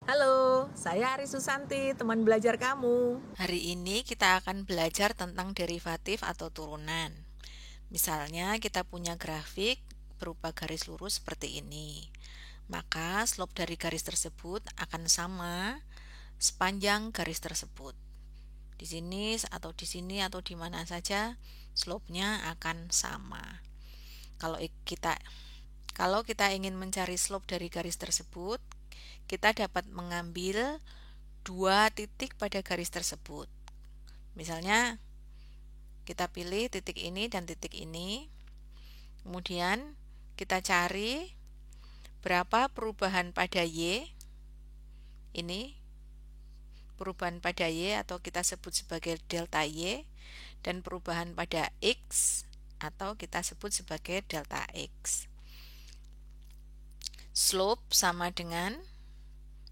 Halo, saya Ari Susanti, teman belajar kamu. Hari ini kita akan belajar tentang derivatif atau turunan. Misalnya kita punya grafik berupa garis lurus seperti ini. Maka slope dari garis tersebut akan sama sepanjang garis tersebut. Di sini atau di sini atau di mana saja slope-nya akan sama. Kalau kita kalau kita ingin mencari slope dari garis tersebut, kita dapat mengambil dua titik pada garis tersebut. Misalnya kita pilih titik ini dan titik ini. Kemudian kita cari berapa perubahan pada Y. Ini perubahan pada Y atau kita sebut sebagai delta Y, dan perubahan pada X atau kita sebut sebagai delta X. Slope sama dengan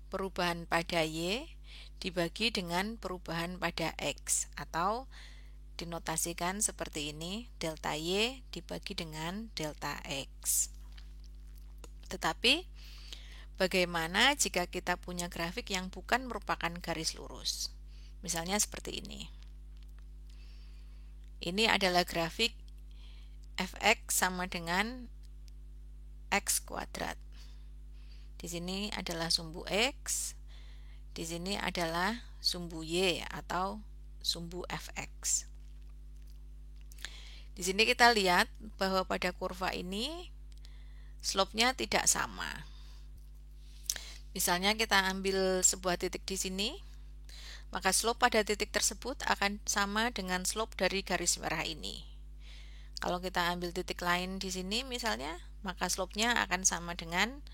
perubahan pada Y dibagi dengan perubahan pada X, atau dinotasikan seperti ini, delta Y dibagi dengan delta X. Tetapi bagaimana jika kita punya grafik yang bukan merupakan garis lurus? Misalnya seperti ini. Ini adalah grafik fx sama dengan x kuadrat. Di sini adalah sumbu x, di sini adalah sumbu y atau sumbu fx. Di sini kita lihat bahwa pada kurva ini slope-nya tidak sama. Misalnya kita ambil sebuah titik di sini, maka slope pada titik tersebut akan sama dengan slope dari garis merah ini. Kalau kita ambil titik lain di sini misalnya, maka slope-nya akan sama dengan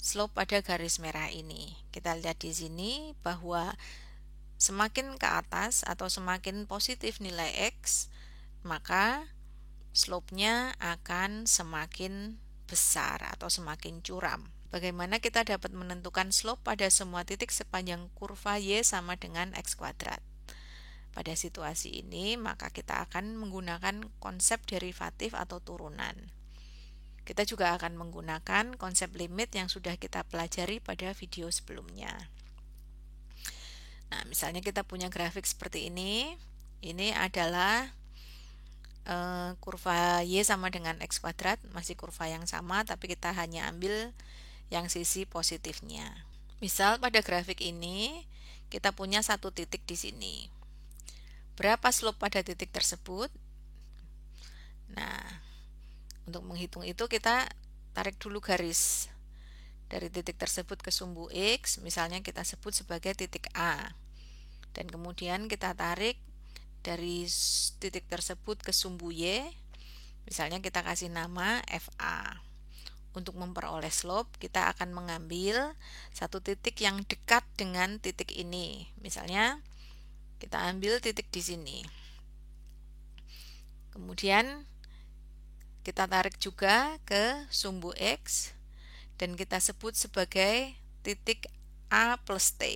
slope pada garis merah ini. Kita lihat di sini bahwa semakin ke atas atau semakin positif nilai X, maka slope-nya akan semakin besar atau semakin curam. Bagaimana kita dapat menentukan slope pada semua titik sepanjang kurva Y sama dengan X kuadrat? Pada situasi ini, maka kita akan menggunakan konsep derivatif atau turunan. Kita juga akan menggunakan konsep limit yang sudah kita pelajari pada video sebelumnya. Nah, misalnya kita punya grafik seperti ini. Ini adalah kurva Y sama dengan X kuadrat, masih kurva yang sama, tapi kita hanya ambil yang sisi positifnya. Misal pada grafik ini, kita punya satu titik di sini. Berapa slope pada titik tersebut? Nah, untuk menghitung itu kita tarik dulu garis dari titik tersebut ke sumbu X, misalnya kita sebut sebagai titik A. Dan kemudian kita tarik dari titik tersebut ke sumbu Y, misalnya kita kasih nama FA. Untuk memperoleh slope, kita akan mengambil satu titik yang dekat dengan titik ini. Misalnya kita ambil titik di sini. Kemudian kita tarik juga ke sumbu X dan kita sebut sebagai titik A plus T.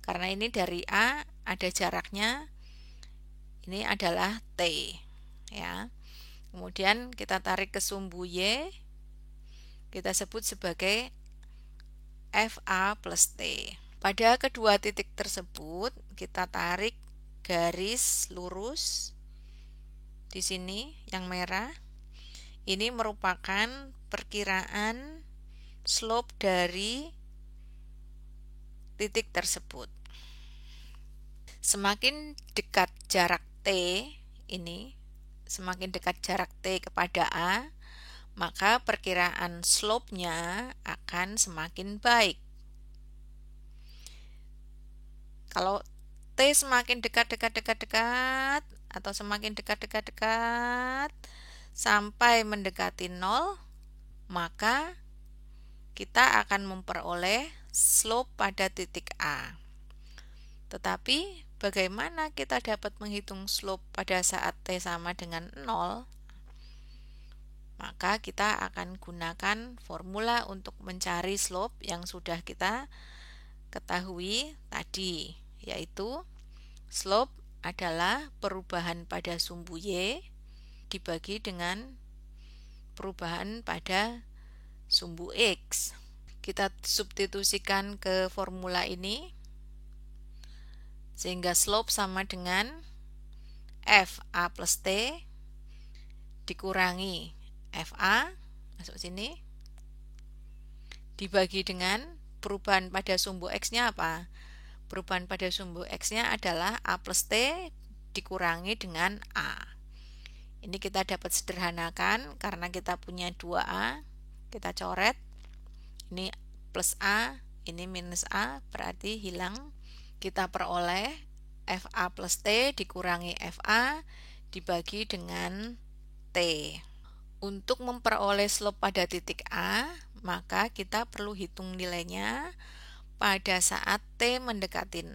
Karena ini dari A ada jaraknya, ini adalah T, ya. Kemudian kita tarik ke sumbu Y, kita sebut sebagai FA plus T. Pada kedua titik tersebut kita tarik garis lurus di sini yang merah. Ini merupakan perkiraan slope dari titik tersebut. Semakin dekat jarak T ini, semakin dekat jarak T kepada A, maka perkiraan slope-nya akan semakin baik. Kalau T semakin dekat atau semakin dekat sampai mendekati 0, maka kita akan memperoleh slope pada titik A. Tetapi bagaimana kita dapat menghitung slope pada saat T sama dengan 0? Maka kita akan gunakan formula untuk mencari slope yang sudah kita ketahui tadi, yaitu slope adalah perubahan pada sumbu Y dibagi dengan perubahan pada sumbu X. Kita substitusikan ke formula ini, sehingga slope sama dengan FA plus T dikurangi FA, masuk sini, dibagi dengan perubahan pada sumbu X-nya apa? Perubahan pada sumbu X-nya adalah A plus T dikurangi dengan A. Ini kita dapat sederhanakan karena kita punya 2A, kita coret. Ini plus A, ini minus A, berarti hilang. Kita peroleh FA plus T dikurangi FA dibagi dengan T. Untuk memperoleh slope pada titik A, maka kita perlu hitung nilainya pada saat T mendekati 0.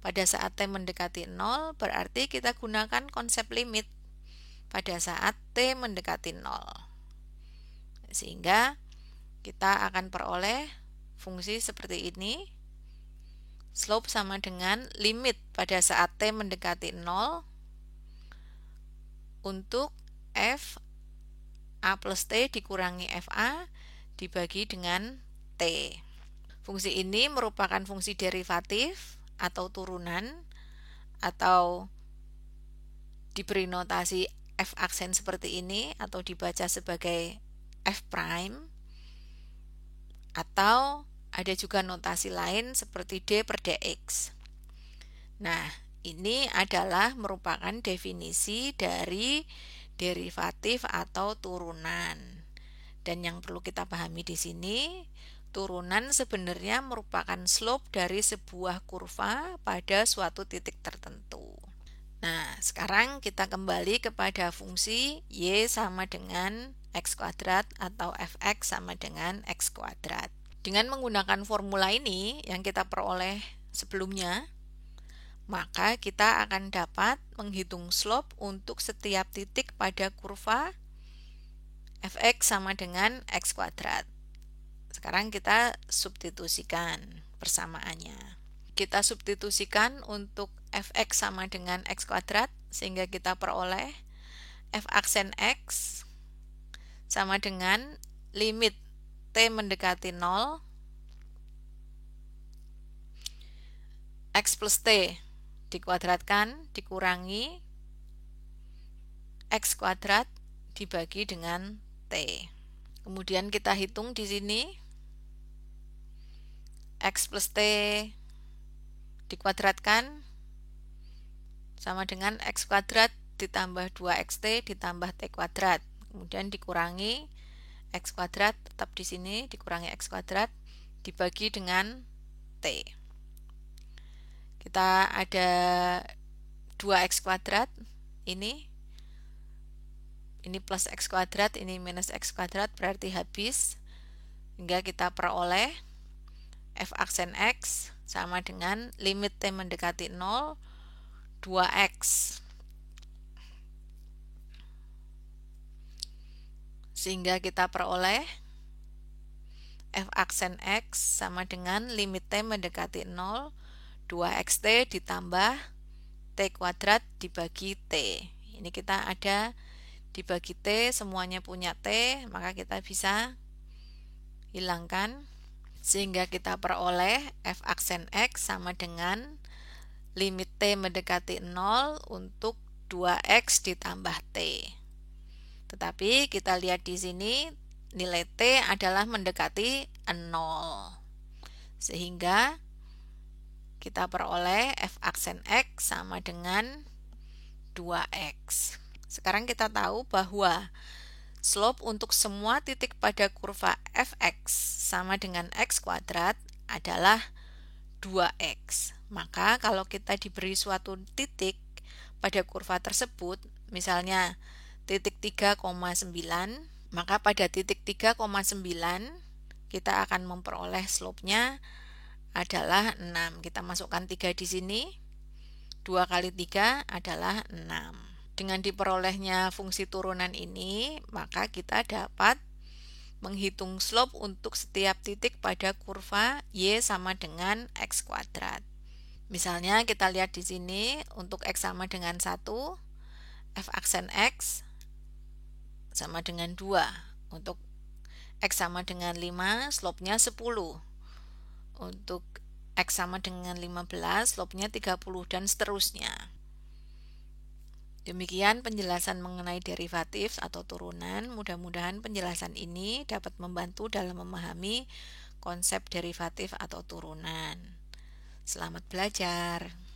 Pada saat T mendekati 0, berarti kita gunakan konsep limit pada saat T mendekati 0. Sehingga kita akan peroleh fungsi seperti ini. Slope sama dengan limit pada saat T mendekati 0 untuk F A plus T dikurangi FA dibagi dengan T. Fungsi ini merupakan fungsi derivatif atau turunan, atau diberi notasi F aksen seperti ini, atau dibaca sebagai F prime, atau ada juga notasi lain seperti D per dx. Nah, ini adalah merupakan definisi dari derivatif atau turunan. Dan yang perlu kita pahami di sini, turunan sebenarnya merupakan slope dari sebuah kurva pada suatu titik tertentu. Nah, sekarang kita kembali kepada fungsi Y sama dengan X kuadrat atau Fx sama dengan X kuadrat. Dengan menggunakan formula ini yang kita peroleh sebelumnya, maka kita akan dapat menghitung slope untuk setiap titik pada kurva Fx sama dengan X kuadrat. Sekarang kita substitusikan persamaannya. Kita substitusikan untuk Fx sama dengan X kuadrat, sehingga kita peroleh F aksen X sama dengan limit T mendekati 0 X plus T dikuadratkan dikurangi X kuadrat dibagi dengan T. Kemudian kita hitung di sini X plus T dikuadratkan sama dengan X kuadrat ditambah 2xt ditambah T kuadrat. Kemudian dikurangi X kuadrat, tetap di sini dikurangi X kuadrat dibagi dengan T. Kita ada 2X kuadrat, ini plus X kuadrat, ini minus X kuadrat, berarti habis. Hingga kita peroleh F aksen X sama dengan limit T mendekati 0, 2X. Sehingga kita peroleh F aksen X sama dengan limit T mendekati 0, 2xt ditambah T kuadrat dibagi T. Ini kita ada dibagi T, semuanya punya T, maka kita bisa hilangkan. Sehingga kita peroleh F aksen X sama dengan limit T mendekati 0 untuk 2X ditambah T. Tetapi kita lihat di sini nilai T adalah mendekati 0. Sehingga kita peroleh F aksen X sama dengan 2X. Sekarang kita tahu bahwa slope untuk semua titik pada kurva Fx sama dengan X kuadrat adalah 2X. Maka kalau kita diberi suatu titik pada kurva tersebut, misalnya titik 3,9, maka pada titik 3,9 kita akan memperoleh slope-nya adalah 6. Kita masukkan 3 di sini. 2 kali 3 adalah 6. Dengan diperolehnya fungsi turunan ini, maka kita dapat menghitung slope untuk setiap titik pada kurva Y sama dengan X kuadrat. Misalnya kita lihat di sini untuk X sama dengan 1, F aksen X sama dengan 2. Untuk X sama dengan 5, slope-nya 10. Untuk X sama dengan 15, slope-nya 30 dan seterusnya. Demikian penjelasan mengenai derivatif atau turunan. Mudah-mudahan penjelasan ini dapat membantu dalam memahami konsep derivatif atau turunan. Selamat belajar.